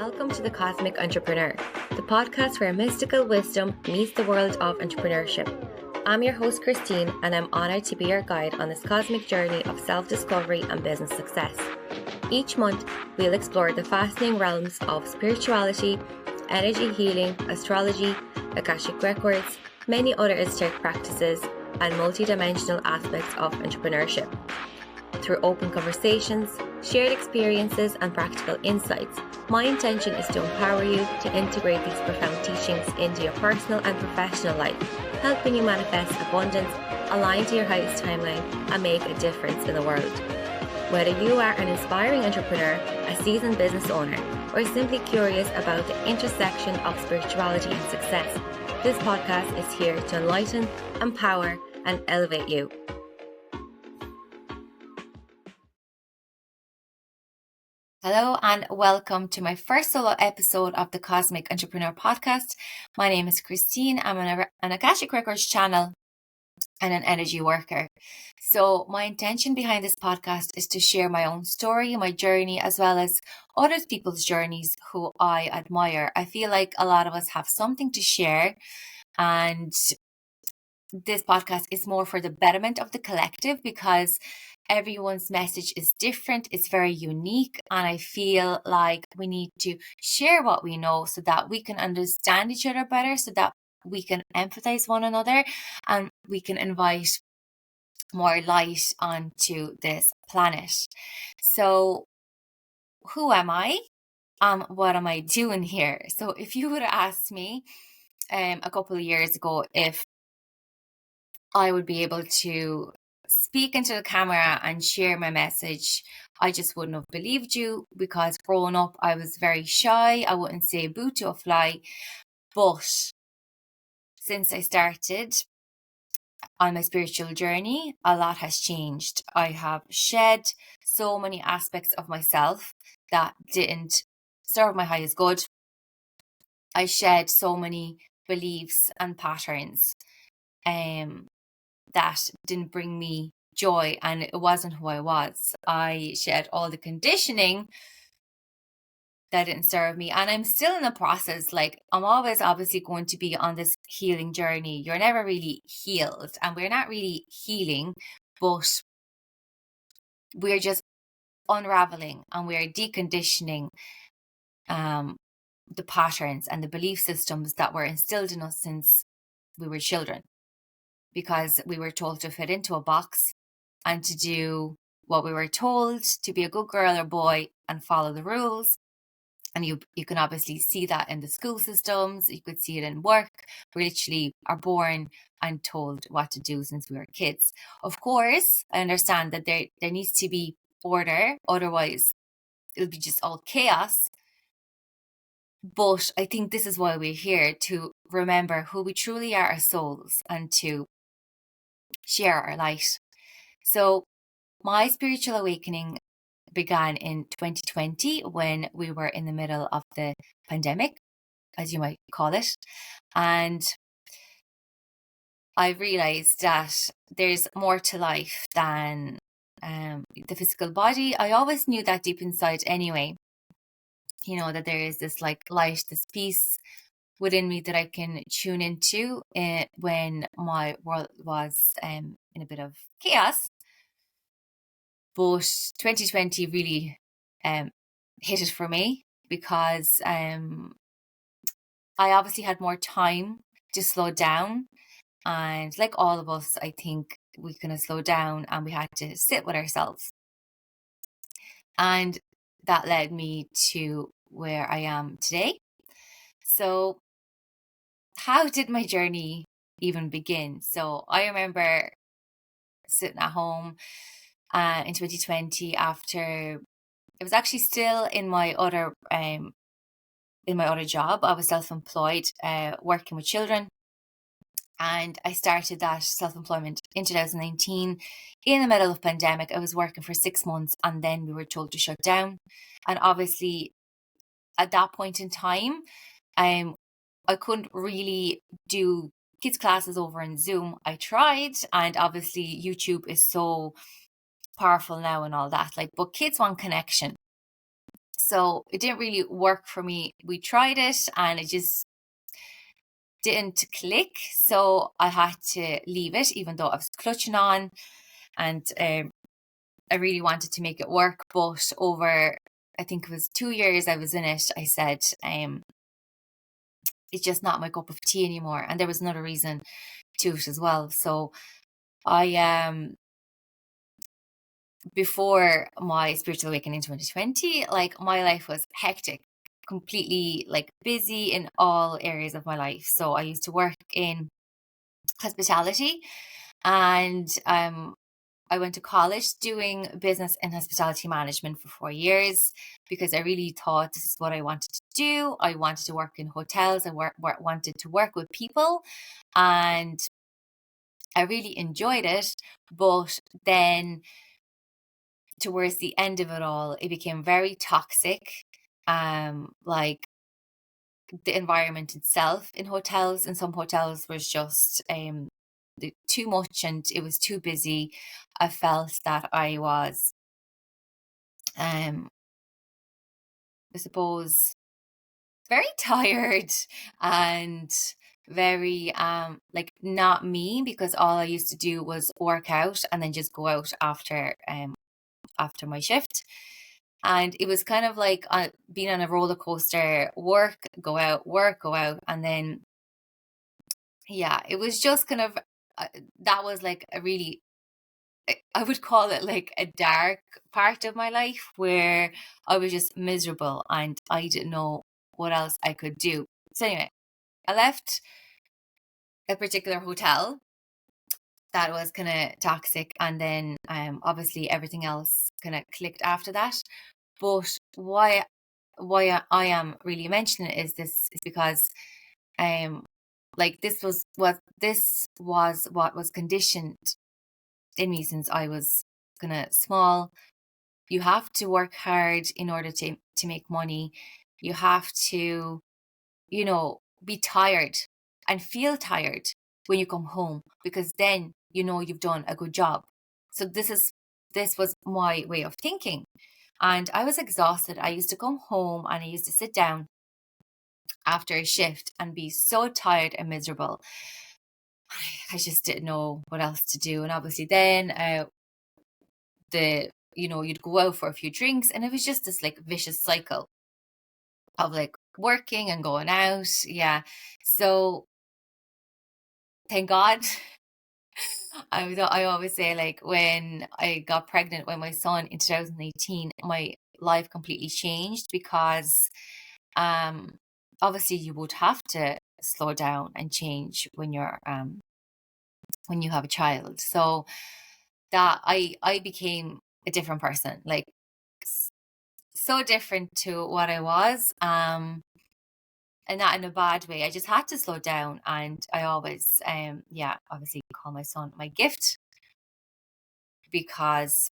Welcome to The Cosmic Entrepreneur, the podcast where mystical wisdom meets the world of entrepreneurship. I'm your host, Christine, and I'm honoured to be your guide on this cosmic journey of self-discovery and business success. Each month, we'll explore the fascinating realms of spirituality, energy healing, astrology, Akashic Records, many other esoteric practices, and multidimensional aspects of entrepreneurship. Through open conversations, shared experiences, and practical insights, my intention is to empower you to integrate these profound teachings into your personal and professional life, helping you manifest abundance, align to your highest timeline, and make a difference in the world. Whether you are an inspiring entrepreneur, a seasoned business owner, or simply curious about the intersection of spirituality and success, this podcast is here to enlighten, empower, and elevate you. Hello and welcome to my first solo episode of the Cosmic Entrepreneur Podcast. My name is Christine. I'm an Akashic Records Channel and an energy worker. So my intention behind this podcast is to share my own story, my journey, as well as other people's journeys who I admire. I feel like a lot of us have something to share, and this podcast is more for the betterment of the collective because everyone's message is different. It's very unique. And I feel like we need to share what we know so that we can understand each other better, so that we can empathize one another and we can invite more light onto this planet. So who am I? What am I doing here? So if you would have asked me a couple of years ago if I would be able to speak into the camera and share my message, I just wouldn't have believed you, because growing up I was very shy. I wouldn't say boo to a fly. But since I started on my spiritual journey, a lot has changed. I have shed so many aspects of myself that didn't serve my highest good. I shed so many beliefs and patterns that didn't bring me joy, and it wasn't who I was. I shed all the conditioning that didn't serve me, and I'm still in the process. Like, I'm always obviously going to be on this healing journey. You're never really healed, and we're not really healing, but we're just unraveling and we're deconditioning the patterns and the belief systems that were instilled in us since we were children, because we were told to fit into a box and to do what we were told, to be a good girl or boy and follow the rules. And you can obviously see that in the school systems. You could see it in work. We literally are born and told what to do since we were kids. Of course, I understand that there needs to be order, otherwise it'll be just all chaos. But I think this is why we're here, to remember who we truly are as souls and to share our light. So my spiritual awakening began in 2020 when we were in the middle of the pandemic, as you might call it. And I realized that there's more to life than the physical body. I always knew that deep inside anyway, that there is this like light, this peace within me that I can tune into when my world was in a bit of chaos. But 2020 really hit it for me, because I obviously had more time to slow down. And like all of us, I think we kind of slow down and we had to sit with ourselves. And that led me to where I am today. So how did my journey even begin? So I remember sitting at home in 2020 after, it was actually still in my other job. I was self-employed, working with children, and I started that self-employment in 2019 in the middle of pandemic. I was working for 6 months and then we were told to shut down. And obviously at that point in time, I couldn't really do kids classes over on Zoom. I tried, and obviously YouTube is so powerful now and all that, but kids want connection. So it didn't really work for me. We tried it and it just didn't click. So I had to leave it, even though I was clutching on, and I really wanted to make it work. But over, I think it was 2 years I was in it, I said, it's just not my cup of tea anymore. And there was another reason to it as well. So I before my spiritual awakening in 2020, like my life was hectic, completely like busy in all areas of my life. So I used to work in hospitality, and I went to college doing business and hospitality management for 4 years because I really thought this is what I wanted to do. I wanted to work in hotels. I wanted to work with people, and I really enjoyed it. But then towards the end of it all, it became very toxic. Like the environment itself in hotels, in some hotels, was just too much, and it was too busy. I felt that I was, I suppose, very tired and very like not me, because all I used to do was work out and then just go out after my shift. And it was kind of like being on a roller coaster: work, go out, work, go out. And then, yeah, it was just kind of, that was like a really, I would call it like a dark part of my life where I was just miserable and I didn't know what else I could do. So anyway, I left a particular hotel that was kind of toxic, and then obviously everything else kind of clicked after that. But why I am really mentioning it is because like this was what was conditioned in me since I was kind of small. You have to work hard in order to make money. You have to, be tired and feel tired when you come home, because then you've done a good job. So this was my way of thinking. And I was exhausted. I used to come home and I used to sit down after a shift and be so tired and miserable. I just didn't know what else to do. And obviously then you'd go out for a few drinks, and it was just this like vicious cycle of like working and going out. Yeah. So thank God. I always say, like, when I got pregnant with my son in 2018, my life completely changed, because obviously you would have to slow down and change when you have a child. So that I became a different person, like so different to what I was. And not in a bad way. I just had to slow down, and I always obviously call my son my gift, because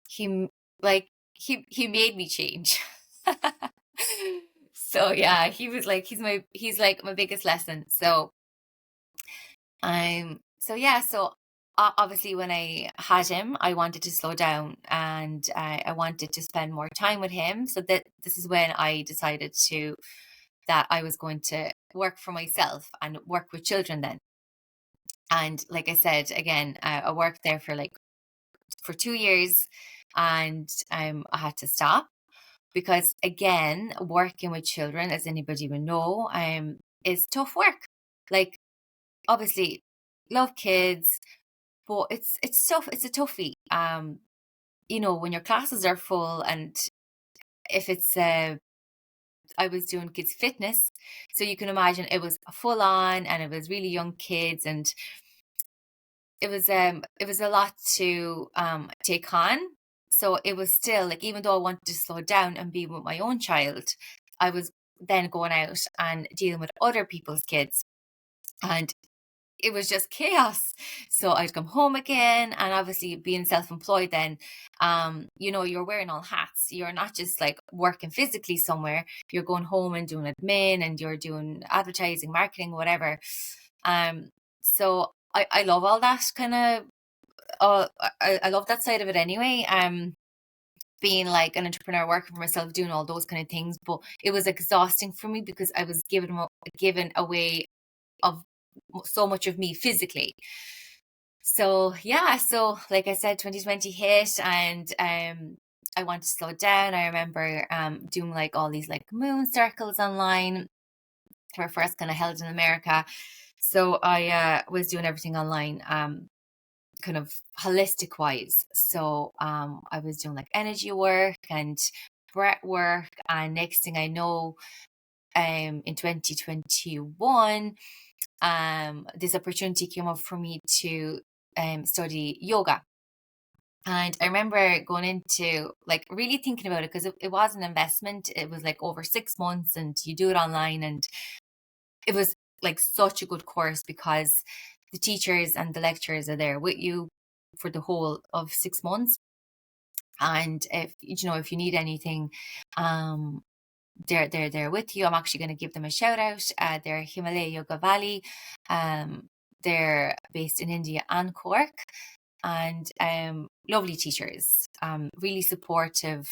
he he made me change. So yeah, he's like my biggest lesson. So obviously when I had him, I wanted to slow down, and I wanted to spend more time with him. So that this is when I decided that I was going to work for myself and work with children then. And like I said, again, I worked there for 2 years, and I had to stop, because again, working with children, as anybody will know, is tough work. Like, obviously, love kids, but it's tough. It's a toughie. When your classes are full, and if it's I was doing kids fitness, so you can imagine it was full on, and it was really young kids, and it was a lot to take on. So it was still like, even though I wanted to slow down and be with my own child, I was then going out and dealing with other people's kids, and it was just chaos. So I'd come home again, and obviously being self-employed then, you're wearing all hats. You're not just like working physically somewhere, you're going home and doing admin, and you're doing advertising, marketing, whatever. So I love all that kind of, I love that side of it anyway. being like an entrepreneur, working for myself, doing all those kind of things. But it was exhausting for me because I was given away of so much of me physically. So yeah, so like I said, 2020 hit, and I wanted to slow down. I remember doing like all these like moon circles online. They were first kind of held in America. So I was doing everything online, kind of holistic wise. So I was doing like energy work and breath work, and next thing I know, in 2021, this opportunity came up for me to study yoga. And I remember going into like really thinking about it, because it was an investment. It was like over 6 months, and you do it online, and it was like such a good course because the teachers and the lecturers are there with you for the whole of 6 months. And if you need anything, they're there with you. I'm actually going to give them a shout out. They're Himalaya Yoga Valley. They're based in India and Cork, and lovely teachers, really supportive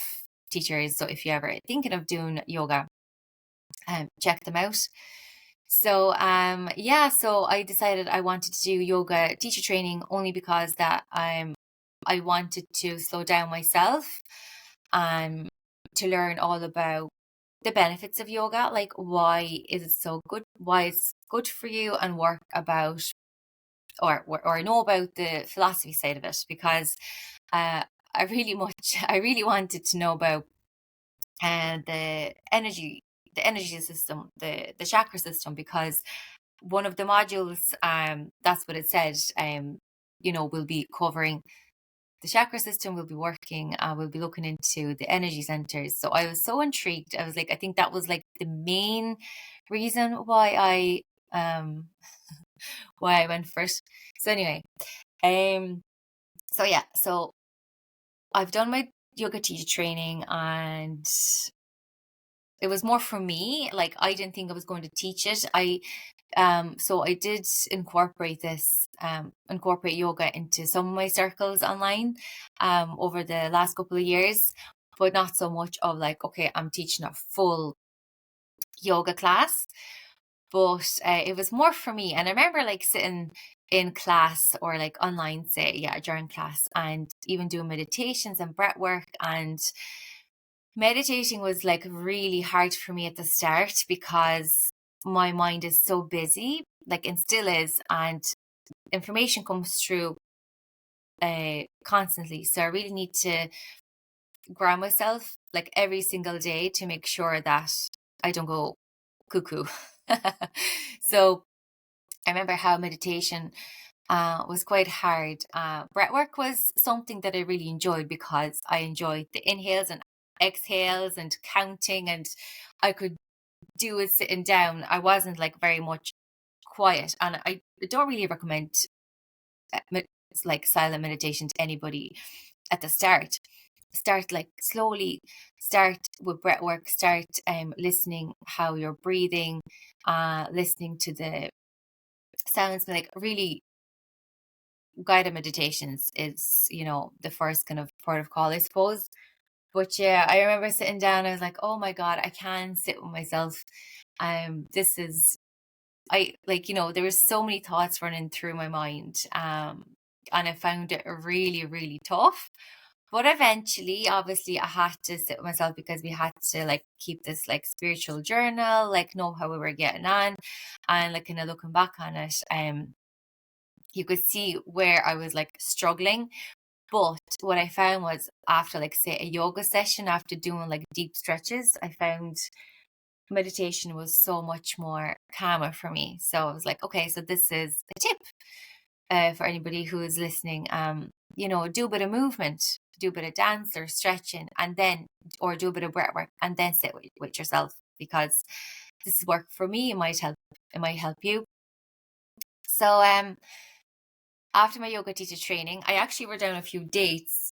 teachers. So if you're ever thinking of doing yoga, check them out. So so I decided I wanted to do yoga teacher training only because that I wanted to slow down myself, to learn all about the benefits of yoga, like why is it so good, why it's good for you, and work about or know about the philosophy side of it, because I really wanted to know about the energy system, the chakra system, because one of the modules, that's what it said, we'll be covering the chakra system. We'll be working, we'll be looking into the energy centers. So I was so intrigued. I was like, I think that was like the main reason why I went first. So anyway, so I've done my yoga teacher training, and it was more for me. Like, I didn't think I was going to teach it. So I did incorporate yoga into some of my circles online, over the last couple of years, but not so much of like, okay, I'm teaching a full yoga class. But it was more for me. And I remember like sitting in class, or like online, say, during class, and even doing meditations and breath work. And meditating was like really hard for me at the start because my mind is so busy, like, and still is, and information comes through constantly. So I really need to ground myself like every single day to make sure that I don't go cuckoo. So I remember how meditation was quite hard. Breathwork was something that I really enjoyed because I enjoyed the inhales and exhales and counting, and I could do it sitting down. I wasn't like very much quiet, and I don't really recommend like silent meditation to anybody at the start. Start like slowly, start with breath work, start listening how you're breathing, listening to the sounds. Like, really, guided meditations is, the first kind of port of call, I suppose. But yeah, I remember sitting down, I was like, oh my God, I can sit with myself. This is, I like, there was so many thoughts running through my mind. And I found it really, really tough. But eventually, obviously, I had to sit with myself because we had to like keep this like spiritual journal, like know how we were getting on, and like kind of looking back on it, you could see where I was like struggling. But what I found was, after like say a yoga session, after doing like deep stretches, I found meditation was so much more calmer for me. So I was like, okay, so this is a tip for anybody who is listening. Do a bit of movement, do a bit of dance or stretching, and then, or do a bit of breath work, and then sit with yourself, because this is work for me. It might help you. So after my yoga teacher training, I actually wrote down a few dates,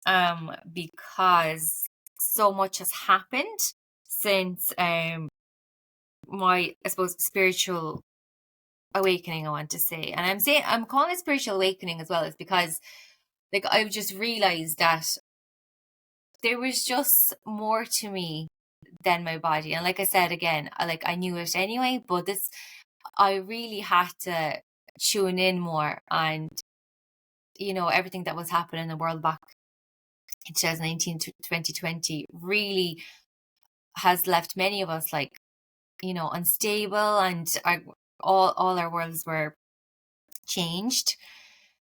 because so much has happened since my, I suppose, spiritual awakening, I want to say. And I'm calling it spiritual awakening as well, is because like I've just realized that there was just more to me than my body. And like I said again, I knew it anyway, but I really had to tune in more. And everything that was happening in the world back in 2019 to 2020 really has left many of us unstable, and all our worlds were changed.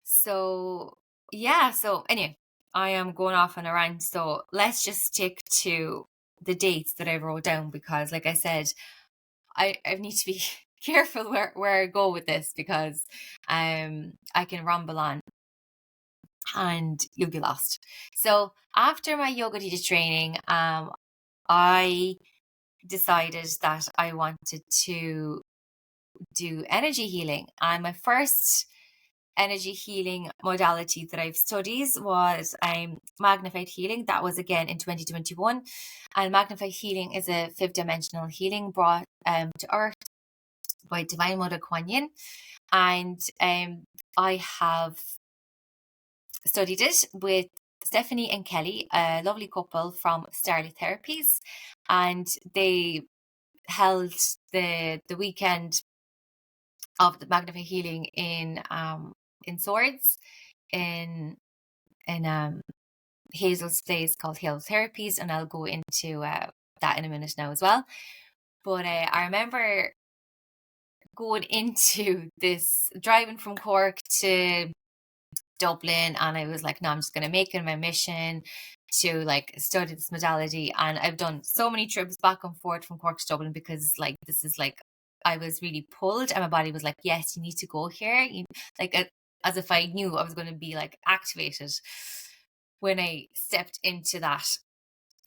So yeah, so anyway, I am going off on a rant, so let's just stick to the dates that I wrote down, because like I said, I need to be careful where I go with this, because I can ramble on and you'll be lost. So after my yoga teacher training, I decided that I wanted to do energy healing, and my first energy healing modality that I've studied was Magnified healing. That was again in 2021, and Magnified healing is a 5th dimensional healing brought to earth by Divine Mother Kuan Yin, and I have studied it with Stephanie and Kelly, a lovely couple from Starlight Therapies, and they held the weekend of the Magnified healing in Swords, in Hazel's place called Hazel Therapies, and I'll go into that in a minute now as well. But I remember going into this, driving from Cork to Dublin, and I was like, no, I'm just going to make it my mission to study this modality. And I've done so many trips back and forth from Cork to Dublin, because this is I was really pulled, and my body was like, yes, you need to go here. As if I knew I was going to be activated when I stepped into that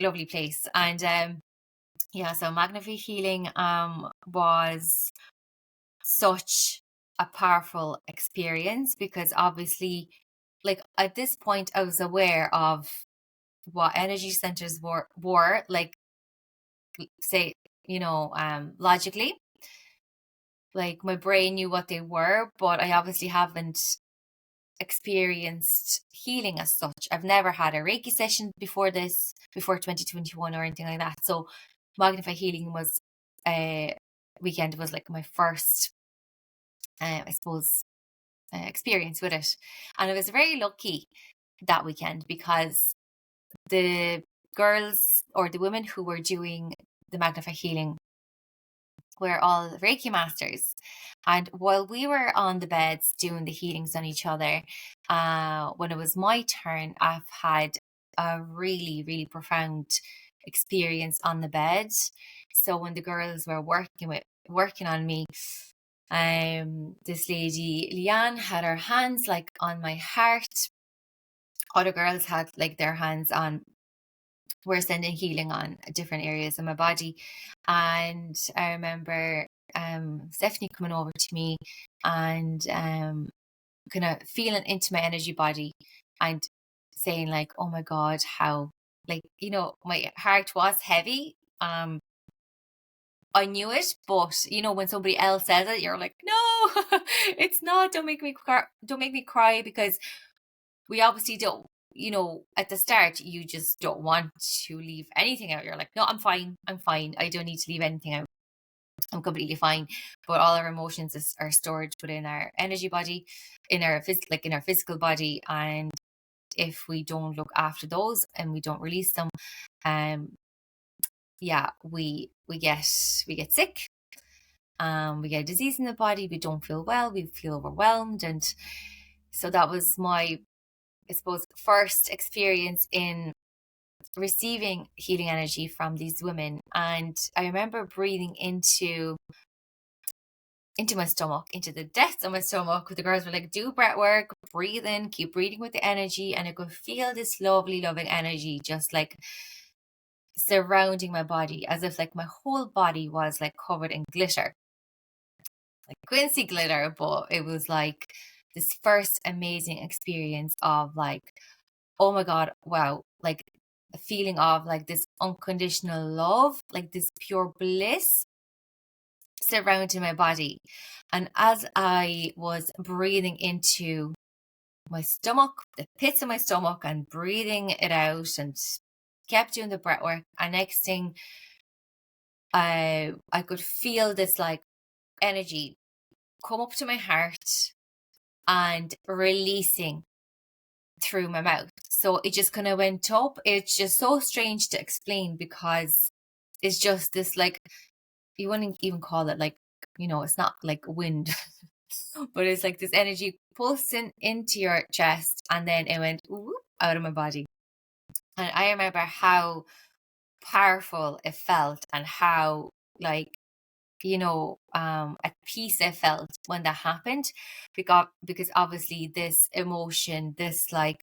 lovely place. And so Magnified healing was such a powerful experience, because obviously at this point I was aware of what energy centers were say logically, my brain knew what they were, but I obviously haven't experienced healing as such. I've never had a Reiki session before 2021 or anything like that. So Magnify healing was weekend was my first I suppose experience with it, and I was very lucky that weekend, because the girls, or the women who were doing the Magnify healing, were all Reiki masters. And while we were on the beds doing the healings on each other, when it was my turn, I've had a really, really profound experience on the bed. So when the girls were working on me, this lady Leanne had her hands on my heart. Other girls had their hands on, were sending healing on different areas of my body. And I remember Stephanie coming over to me and kind of feeling into my energy body and saying oh my God, how my heart was heavy. I knew it, but when somebody else says it, you're like, no, it's not. Don't make me cry, because we obviously don't. At the start, you just don't want to leave anything out. You're like, no, I'm fine. I don't need to leave anything out. I'm completely fine. But all our emotions are stored within our energy body, in our physical body, and if we don't look after those and we don't release them, we get sick. We get a disease in the body. We don't feel well. We feel overwhelmed, and so that was my, I suppose, first experience in receiving healing energy from these women. And I remember breathing into my stomach, into the depths of my stomach. The girls were like, do breath work, breathe in, keep breathing with the energy, and I could feel this lovely, loving energy just surrounding my body, as if my whole body was covered in glitter, Quincy glitter. But it was this first amazing experience of oh my God, wow, a feeling of this unconditional love, this pure bliss surrounding my body. And as I was breathing into my stomach, the pits of my stomach, and breathing it out, and kept doing the breath work, and next thing I could feel this like energy come up to my heart and releasing through my mouth. So it just kind of went up. It's just so strange to explain, because it's just this like, you wouldn't even call it like, it's not like wind, but it's like this energy pulsing into your chest, and then it went whoop, out of my body. And I remember how powerful it felt, and how like, at peace I felt when that happened, because obviously this emotion, this like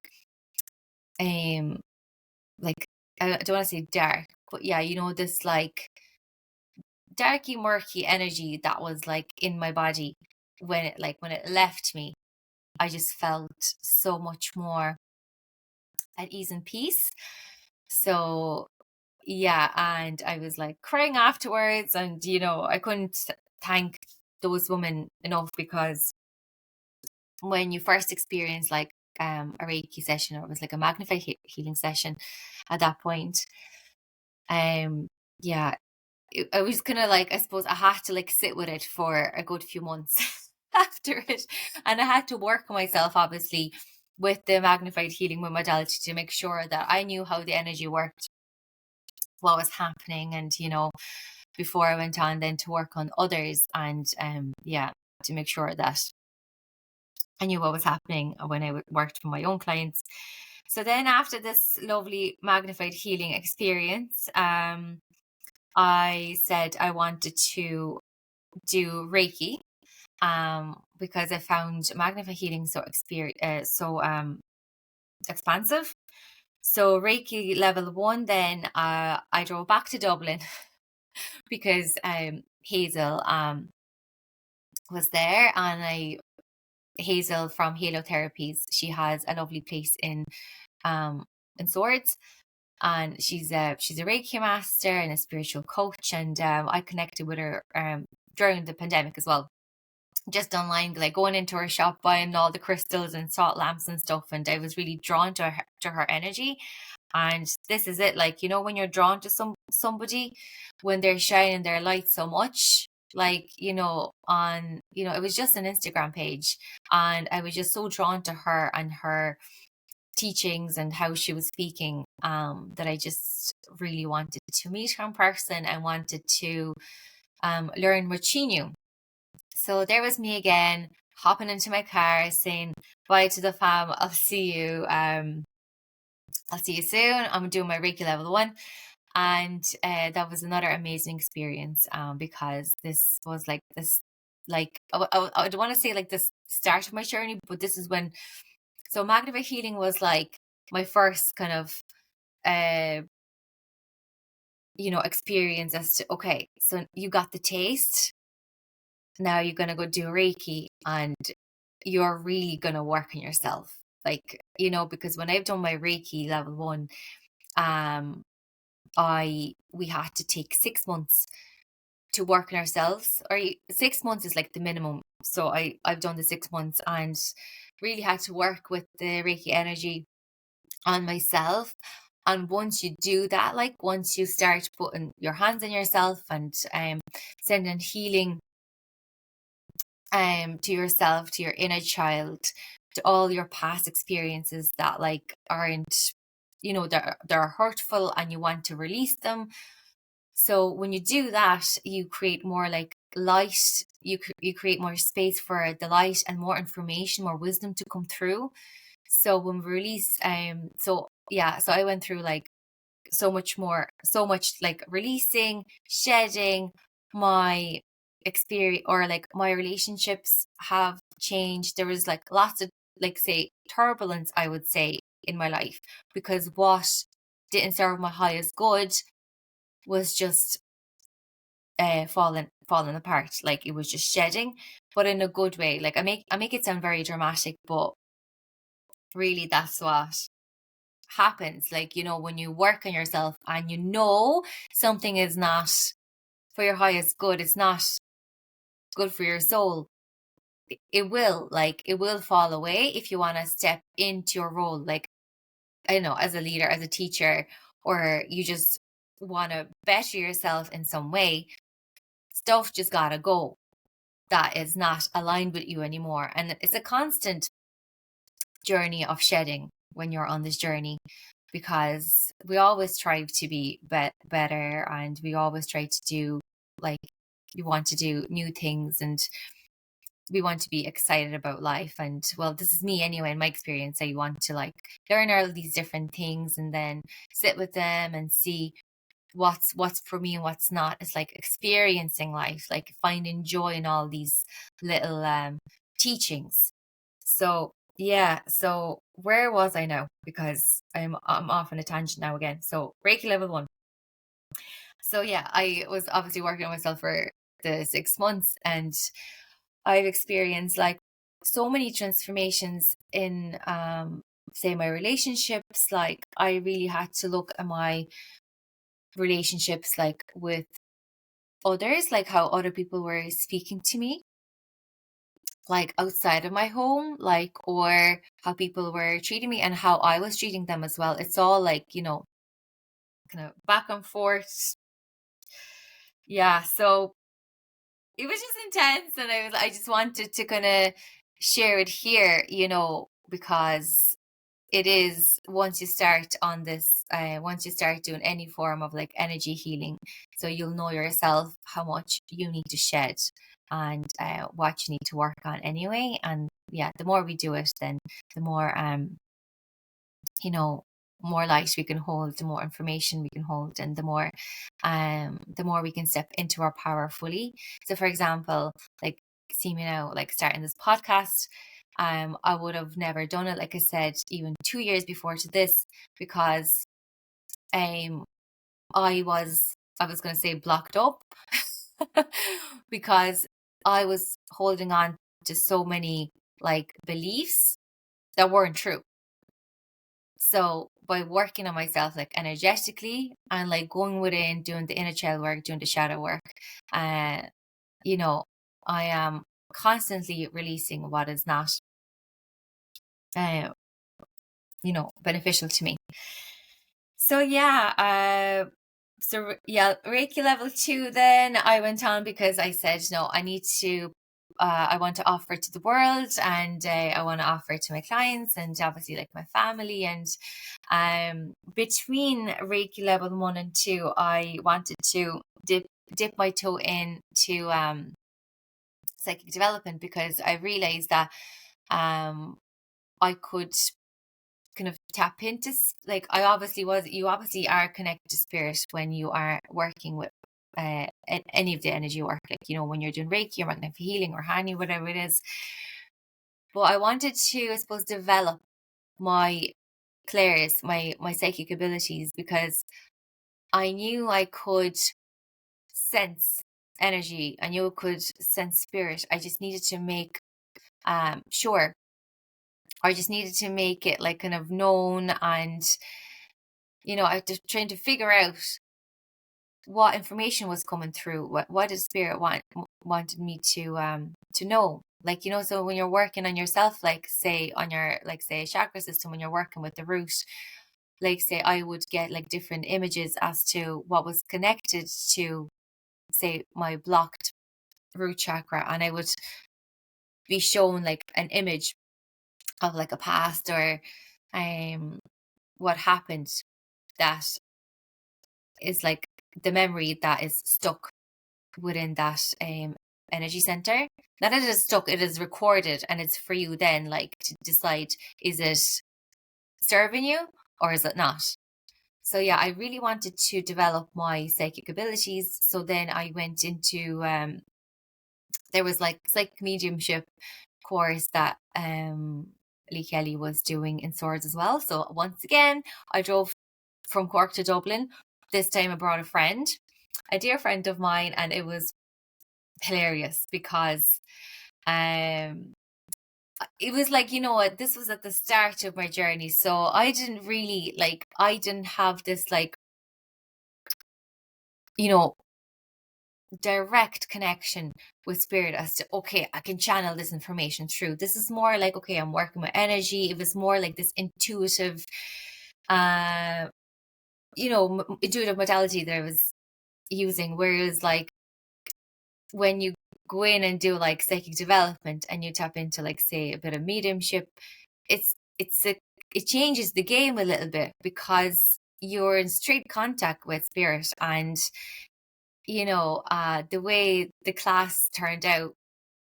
I don't want to say dark, but yeah, this like darky murky energy that was like in my body, when it left me, I just felt so much more at ease and peace. So yeah, and I was like crying afterwards, and I couldn't thank those women enough, because when you first experience like a Reiki session, or it was like a Magnified healing session at that point, yeah, I was kind of like, I suppose I had to like sit with it for a good few months after it, and I had to work on myself, obviously, with the Magnified healing with modality, to make sure that I knew how the energy worked, what was happening, and before I went on then to work on others, and yeah, to make sure that I knew what was happening when I worked for my own clients. So then after this lovely Magnified healing experience, I said I wanted to do Reiki, because I found Magnified healing so expansive. So Reiki level 1, then I drove back to Dublin because Hazel was there, and Hazel from Halo Therapies, she has a lovely place in Swords, and she's a Reiki master and a spiritual coach, and I connected with her during the pandemic as well, just online, like going into her shop, buying all the crystals and salt lamps and stuff, and I was really drawn to her energy. And this is it, like, when you're drawn to somebody, when they're shining their light so much, like, on, it was just an Instagram page, and I was just so drawn to her and her teachings and how she was speaking, that I just really wanted to meet her in person, and wanted to learn what she knew. So there was me again, hopping into my car, saying bye to the fam. I'll see you soon. I'm doing my Reiki level 1. And that was another amazing experience, because this was like this, like, I don't want to say like the start of my journey, but this is when, so Magnified healing was like my first kind of, experience as to, okay, so you got the taste, now you're going to go do Reiki, and you're really going to work on yourself. Like, because when I've done my Reiki level 1, we had to take 6 months to work on ourselves, or 6 months is like the minimum. So I've done the 6 months, and really had to work with the Reiki energy on myself. And once you do that, like once you start putting your hands on yourself and sending healing to yourself, to your inner child, to all your past experiences that like aren't, they're hurtful, and you want to release them. So when you do that, you create more like light, you create more space for the light and more information, more wisdom to come through. So when we release, so I went through like so much like releasing, shedding. My experience, or like my relationships have changed. There was like lots of, like, say, turbulence, I would say, in my life, because what didn't serve my highest good was just falling apart. Like, it was just shedding, but in a good way. Like, I make it sound very dramatic, but really that's what happens. Like, when you work on yourself and something is not for your highest good, it's not good for your soul, it will fall away if you want to step into your role, like, I don't know, as a leader, as a teacher, or you just want to better yourself in some way, stuff just gotta go that is not aligned with you anymore. And it's a constant journey of shedding when you're on this journey, because we always strive to be better, and we always try to do, like, we want to do new things, and we want to be excited about life. And well, this is me anyway, in my experience. I want to like learn all these different things and then sit with them and see what's for me and what's not. It's like experiencing life, like finding joy in all these little teachings. So yeah, so where was I now? Because I'm off on a tangent now again. So Reiki level 1. So yeah, I was obviously working on myself for the 6 months, and I've experienced like so many transformations in say my relationships. Like I really had to look at my relationships, like with others, like how other people were speaking to me, like outside of my home, like, or how people were treating me and how I was treating them as well. It's all like, you know, kind of back and forth. Yeah, so it was just intense, and I just wanted to kind of share it here, you know, because it is, once you start on this, once you start doing any form of like energy healing, so you'll know yourself how much you need to shed and what you need to work on anyway. And yeah, the more we do it, then the more you know, more light we can hold, the more information we can hold, and the more we can step into our power fully. So for example, like, see me now, like starting this podcast, I would have never done it, like I said, even 2 years before to this, because I was going to say blocked up because I was holding on to so many like beliefs that weren't true. So by working on myself, like energetically, and like going within, doing the inner child work, doing the shadow work, you know, I am constantly releasing what is not, you know, beneficial to me. So yeah, Reiki level 2. Then I went on because I said, no, I need to. I want to offer it to the world, and I want to offer it to my clients, and obviously like my family. And between Reiki level 1 and 2, I wanted to dip my toe into psychic development, because I realized that I could kind of tap into, like, you obviously are connected to spirit when you are working with any of the energy work, like, you know, when you're doing Reiki or magnetic healing or Hani, whatever it is. But I wanted to, I suppose, develop my clairs, my psychic abilities, because I knew I could sense energy. I knew I could sense spirit. I just needed to make sure. I just needed to make it like kind of known, and you know, I was trying to figure out what information was coming through. What did spirit wanted me to know? Like, you know, so when you're working on yourself, like say on your, like say chakra system, when you're working with the root, like say I would get like different images as to what was connected to, say, my blocked root chakra, and I would be shown like an image of like a past or what happened, that is like the memory that is stuck within that energy center. Not that it is stuck, it is recorded, and it's for you then like to decide, is it serving you or is it not? So yeah, I really wanted to develop my psychic abilities. So then I went into there was like psychic mediumship course that Lee Kelly was doing in Swords as well. So once again, I drove from Cork to Dublin. This time I brought a dear friend of mine, and it was hilarious because it was like, you know what, this was at the start of my journey, so I didn't have this like, you know, direct connection with spirit as to, okay, I can channel this information through. This is more like, okay, I'm working with energy. It was more like this intuitive intuitive modality that I was using, whereas like when you go in and do like psychic development and you tap into like say a bit of mediumship, it changes the game a little bit because you're in straight contact with spirit. And the way the class turned out,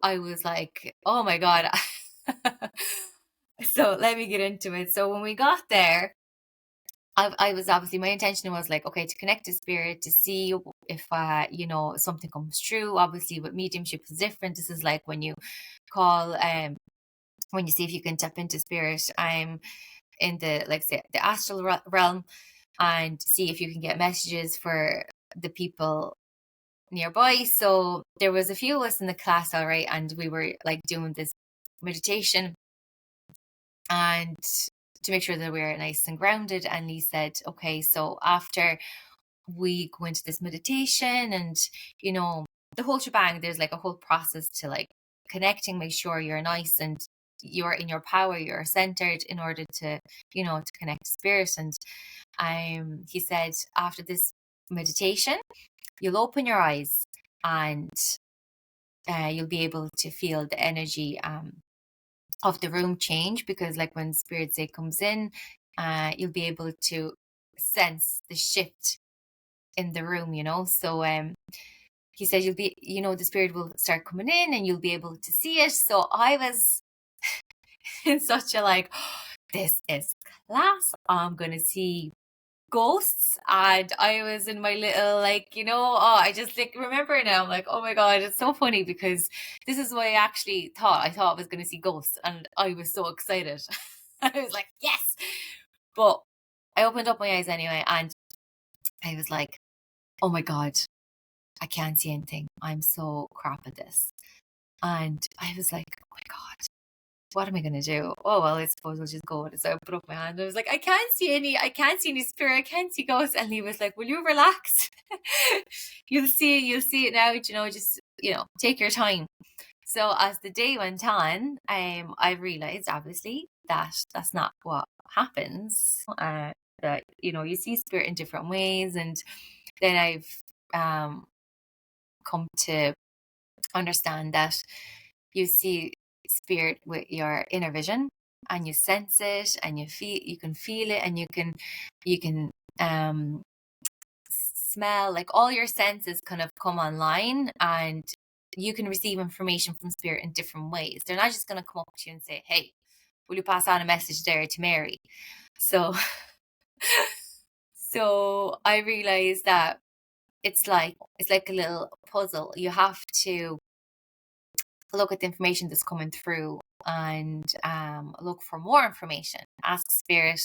I was like, oh my god. So let me get into it. So when we got there, I was obviously, my intention was like, okay, to connect to spirit, to see if something comes true. Obviously with mediumship is different. This is like when you call, when you see if you can tap into spirit. I'm in the, like say, the astral realm, and see if you can get messages for the people nearby. So there was a few of us in the class, all right, and we were like doing this meditation, and to make sure that we were nice and grounded. And he said, okay, so after we go into this meditation and the whole shebang, there's like a whole process to like connecting, make sure you're nice and you're in your power, you're centered in order to to connect to spirit. And he said, after this meditation, you'll open your eyes, and you'll be able to feel the energy of the room change, because like when spirit say comes in, you'll be able to sense the shift in the room. So he said you'll be, the spirit will start coming in and you'll be able to see it. So I was in such a like, this is class, I'm gonna see ghosts. And I was in my little like, I just like remember now, I'm like, oh my god, it's so funny, because this is what I actually thought. I thought I was going to see ghosts, and I was so excited. I was like, yes. But I opened up my eyes anyway, and I was like, oh my god, I can't see anything, I'm so crap at this. And I was like, oh my god, what am I going to do? Oh, well, I suppose I'll just go. So I put up my hand. I was like, I can't see any spirit. I can't see ghosts. And he was like, will you relax? You'll see it now, just, take your time. So as the day went on, I realized obviously that that's not what happens. That, you see spirit in different ways. And then I've come to understand that you see spirit with your inner vision, and you sense it, and you can feel it, and you can smell, like all your senses kind of come online, and you can receive information from spirit in different ways. They're not just going to come up to you and say, hey, will you pass on a message there to Mary? So so I realized that it's like a little puzzle. You have to look at the information that's coming through, and look for more information. Ask spirit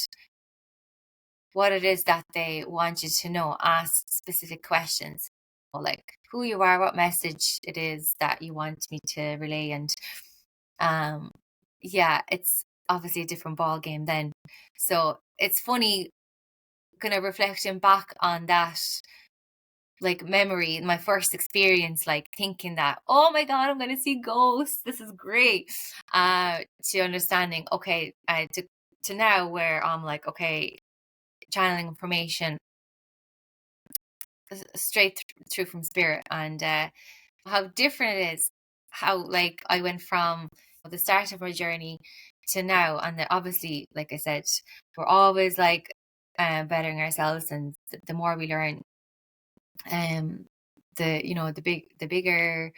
what it is that they want you to know. Ask specific questions, like who you are, what message it is that you want me to relay. And it's obviously a different ball game then. So it's funny kind of reflecting back on that like memory, my first experience, like thinking that, oh my god, I'm gonna see ghosts, this is great, to understanding, okay, to now where I'm like, okay, channeling information straight through from spirit. And how different it is, how like I went from the start of my journey to now. And obviously, like I said, we're always like bettering ourselves, and the more we learn, the bigger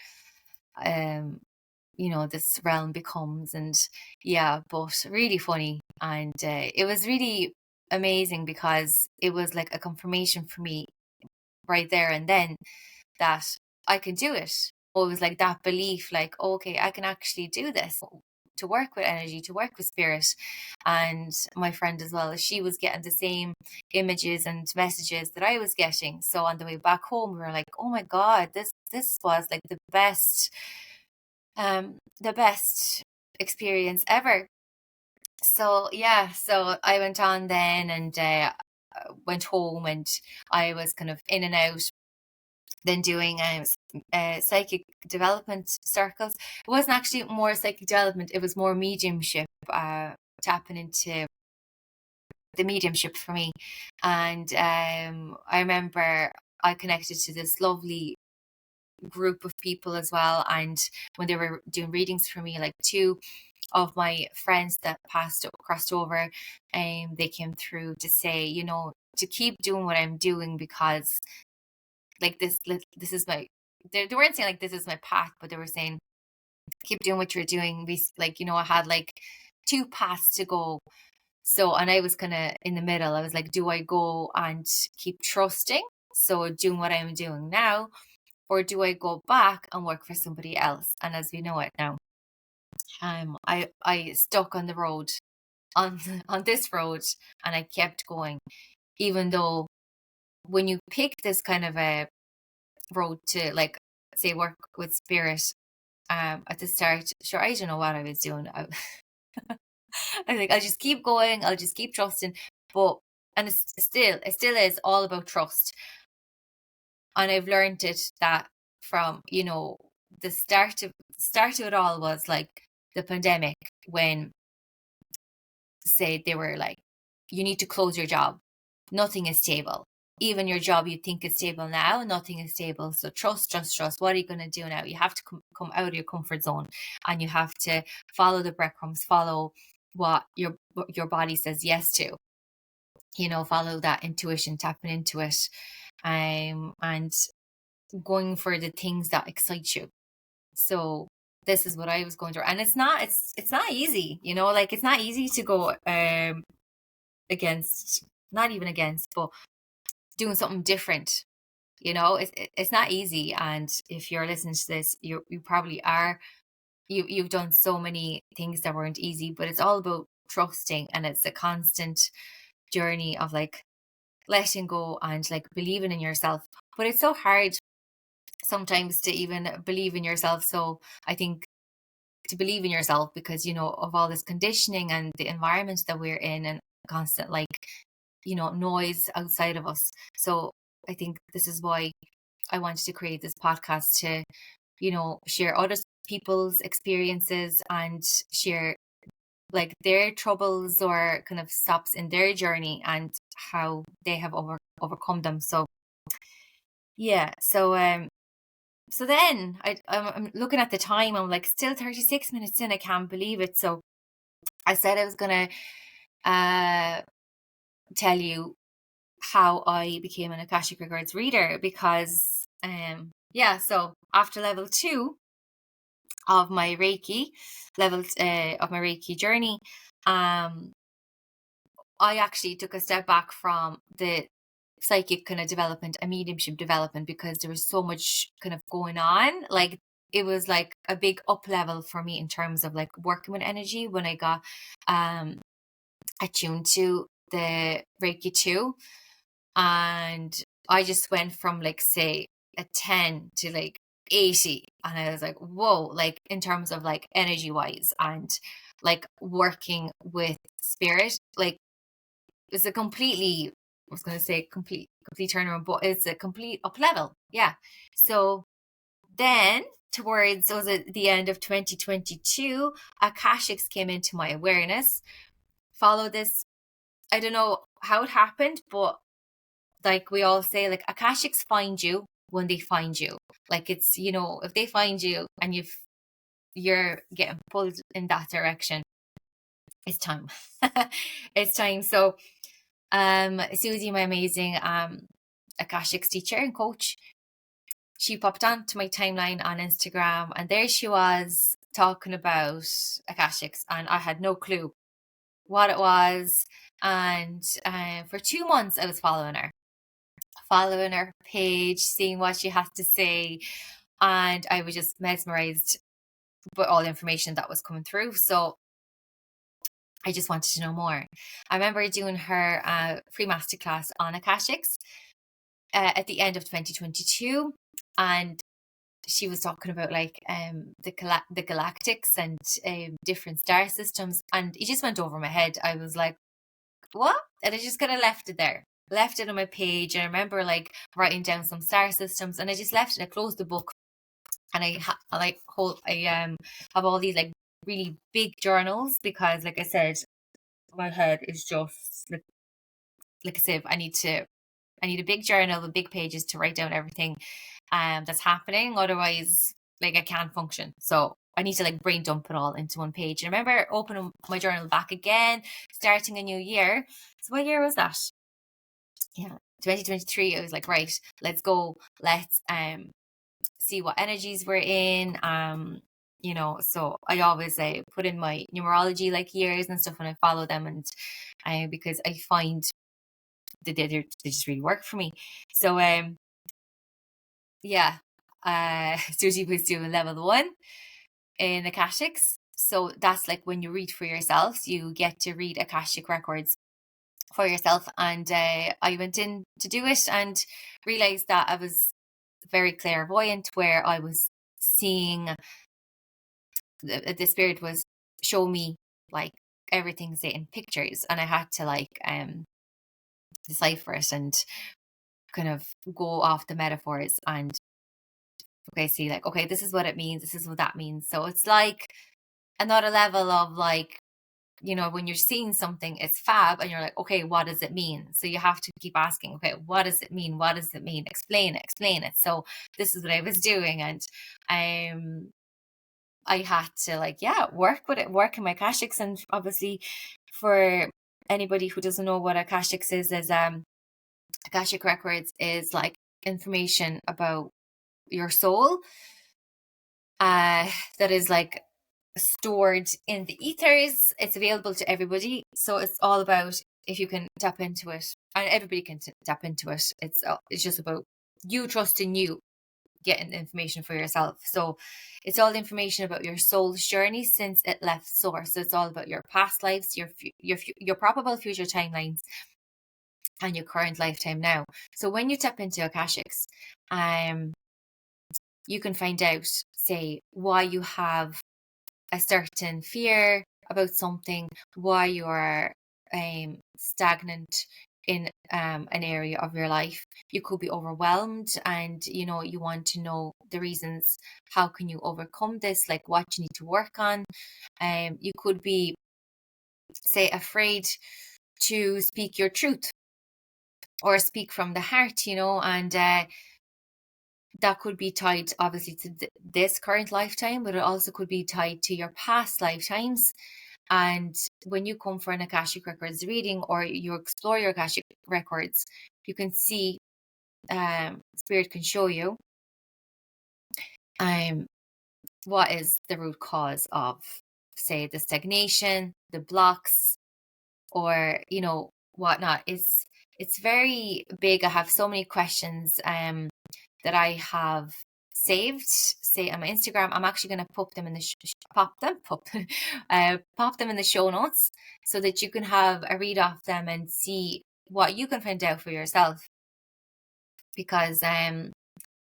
this realm becomes. And but really funny. And it was really amazing, because it was like a confirmation for me right there and then that I could do it. It was like that belief, like, okay, I can actually do this, to work with energy, to work with spirit. And my friend as well, she was getting the same images and messages that I was getting. So on the way back home, we were like, oh my god, this was like the best experience ever. So so I went on then, and went home, and I was kind of in and out, then doing psychic development circles. It wasn't actually more psychic development, it was more mediumship, tapping into the mediumship for me. And I remember I connected to this lovely group of people as well, and when they were doing readings for me, like two of my friends that crossed over, they came through to say, you know, to keep doing what I'm doing, because like this is my, they weren't saying like this is my path, but they were saying keep doing what you're doing. Like, you know, I had like two paths to go. So, and I was kind of in the middle. I was like, do I go and keep trusting, so doing what I'm doing now, or do I go back and work for somebody else? And as we know it now, I stuck on the road, on on this road, and I kept going, even though when you pick this kind of a road to, like, say, work with spirit, at the start, sure, I don't know what I was doing. I think I'll just keep going, I'll just keep trusting. But and it still is all about trust. And I've learned it that from, you know, the start of it all was like the pandemic, when say they were like, you need to close your job. Nothing is stable. Even your job you think is stable now, nothing is stable. So trust, trust, trust. What are you going to do now? You have to come out of your comfort zone, and you have to follow the breadcrumbs, follow what your body says yes to. You know, follow that intuition, tapping into it, and going for the things that excite you. So this is what I was going through, and it's not easy. You know, like, it's not easy to go against, not even against, but doing something different. You know, it's not easy. And if you're listening to this, you probably are, you've done so many things that weren't easy, but it's all about trusting, and it's a constant journey of like letting go and like believing in yourself. But it's so hard sometimes to even believe in yourself. So I think to believe in yourself, because, you know, of all this conditioning and the environment that we're in, and constant, like, you know, noise outside of us. So I think this is why I wanted to create this podcast, to, you know, share other people's experiences and share like their troubles or kind of stops in their journey, and how they have overcome them. So yeah, so then I'm looking at the time, I'm like, still 36 minutes in, I can't believe it. So I said I was gonna tell you how I became an Akashic Records reader, because yeah, so after level 2 of my Reiki journey, I actually took a step back from the psychic kind of development and mediumship development, because there was so much kind of going on. Like, it was like a big up level for me in terms of like working with energy, when I got attuned to the Reiki 2. And I just went from, like, say, a 10 to like 80, and I was like, whoa, like, in terms of like energy wise, and like working with spirit, like, it's a completely, I was going to say complete turnaround, but it's a complete up level. Yeah. So then, towards, was it the end of 2022, Akashics came into my awareness. Follow this, I don't know how it happened, but like we all say, like, Akashics find you when they find you. Like, it's, you know, if they find you and you're getting pulled in that direction, it's time. It's time. So Susie, my amazing Akashics teacher and coach, she popped onto my timeline on Instagram, and there she was talking about Akashics, and I had no clue what it was. And for 2 months I was following her page, seeing what she has to say, and I was just mesmerized by all the information that was coming through. So I just wanted to know more. I remember doing her free masterclass on Akashics at the end of 2022, and she was talking about like the galactics and different star systems, and it just went over my head. I was like, what? And I just kind of left it on my page. And I remember like writing down some star systems, and I just left it. I closed the book, and I have all these like really big journals, because, like I said, my head is just like like a sieve. I need a big journal with big pages to write down everything that's happening. Otherwise, like I can't function. So I need to like brain dump it all into one page. And I remember opening my journal back again, starting a new year. So what year was that? Yeah, 2023. I was like, right, let's go. Let's see what energies we're in. So I always put in my numerology like years and stuff, and I follow them, and because I find that they just really work for me. So yeah, Susie was doing level 1 in Akashics. So that's like when you read for yourself, you get to read Akashic Records for yourself. And I went in to do it and realized that I was very clairvoyant, where I was seeing the spirit was show me like everything, say, in pictures, and I had to like decipher it and kind of go off the metaphors and see like, okay, this is what it means, this is what that means. So it's like another level of like, when you're seeing something, it's fab, and you're like, okay, what does it mean? So you have to keep asking, okay, what does it mean? What does it mean? Explain it. So this is what I was doing. And I had to like, work with it, work in my Akashics. And obviously for anybody who doesn't know what Akashics is Akashic Records is like information about your soul that is like stored in the ethers. It's available to everybody. So it's all about if you can tap into it, and everybody can tap into it. It's just about you trusting you, getting the information for yourself. So it's all the information about your soul's journey since it left source. So it's all about your past lives, your probable future timelines, and your current lifetime now. So when you tap into Akashics, you can find out, say, why you have a certain fear about something, why you are stagnant in an area of your life. You could be overwhelmed, and you want to know the reasons. How can you overcome this? Like what you need to work on. You could be, say, afraid to speak your truth or speak from the heart, and that could be tied obviously to this current lifetime, but it also could be tied to your past lifetimes. And when you come for an Akashic Records reading, or you explore your Akashic Records, you can see, Spirit can show you what is the root cause of, say, the stagnation, the blocks, or whatnot. It's very big. I have so many questions that I have saved, say, on my Instagram. I'm actually going to pop them in the pop them in the show notes, so that you can have a read of them and see what you can find out for yourself. Because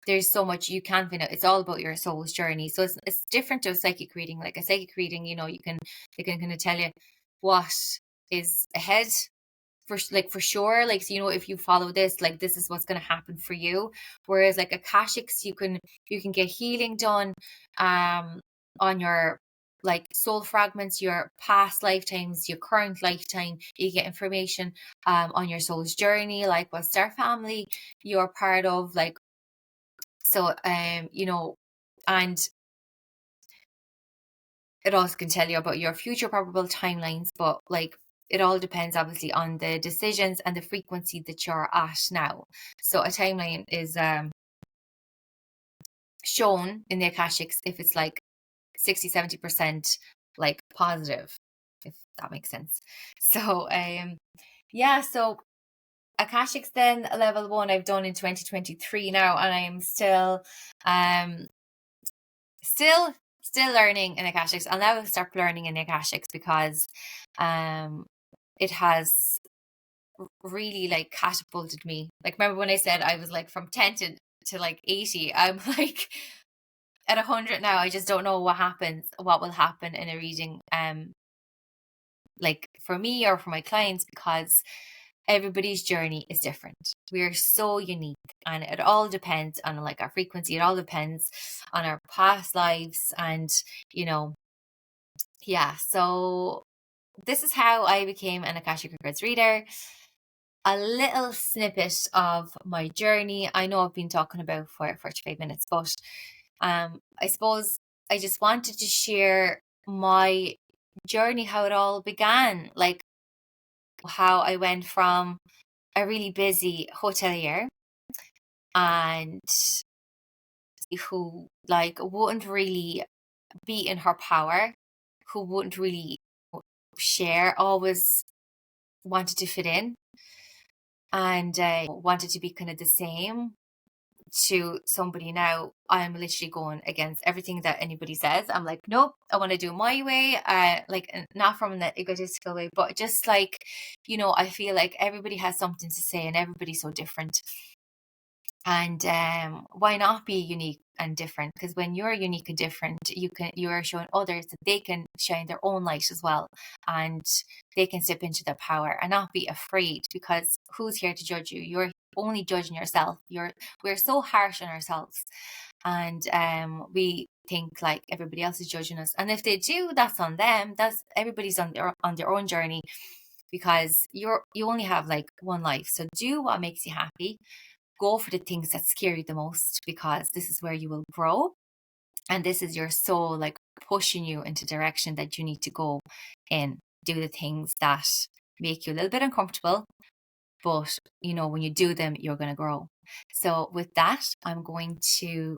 there's so much you can find out. It's all about your soul's journey. So it's different to a psychic reading. Like a psychic reading, they can kind of tell you what is ahead for sure. Like, so, if you follow this, like this is what's going to happen for you. Whereas like Akashics, you can get healing done on your like soul fragments, your past lifetimes, your current lifetime. You get information on your soul's journey, like what star family you're part of, like. So and it also can tell you about your future probable timelines, but like it all depends obviously on the decisions and the frequency that you're at now. So a timeline is shown in the Akashics if it's like 60-70% like positive, if that makes sense. So so Akashics then level 1 I've done in 2023 now, and I am still learning in Akashics. I'll now start learning in Akashics because it has really like catapulted me. Like, remember when I said I was like from 10 to like 80? I'm like at 100 now. I just don't know what will happen in a reading like for me or for my clients, because everybody's journey is different. We are so unique, and it all depends on like our frequency. It all depends on our past lives, and so this is how I became an Akashic Records reader. a little snippet of my journey. I know I've been talking about for 45 minutes, but I suppose I just wanted to share my journey, how it all began, like how I went from a really busy hotelier and who like wouldn't really be in her power, who wouldn't really share, always wanted to fit in and wanted to be kind of the same, to somebody now I'm literally going against everything that anybody says. I'm like, nope, I want to do my way, like not from an egotistical way, but just like, I feel like everybody has something to say and everybody's so different. And why not be unique and different? Because when you're unique and different, you are showing others that they can shine their own light as well, and they can step into their power and not be afraid. Because who's here to judge you? You're only judging yourself. We're so harsh on ourselves, and we think like everybody else is judging us. And if they do, that's on them. That's everybody's on their own journey, because you only have like one life. So do what makes you happy. Go for the things that scare you the most, because this is where you will grow. And this is your soul like pushing you into direction that you need to go in. Do the things that make you a little bit uncomfortable, but when you do them, you're going to grow. So with that, I'm going to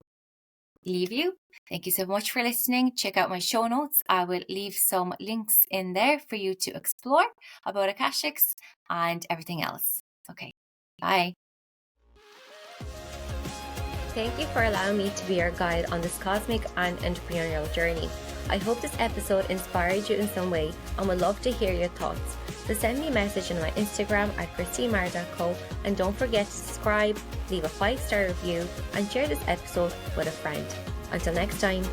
leave you. Thank you so much for listening. Check out my show notes. I will leave some links in there for you to explore about Akashics and everything else. Okay, bye. Thank you for allowing me to be your guide on this cosmic and entrepreneurial journey. I hope this episode inspired you in some way and would love to hear your thoughts. So send me a message on my Instagram at christinemar.co, and don't forget to subscribe, leave a 5-star review and share this episode with a friend. Until next time.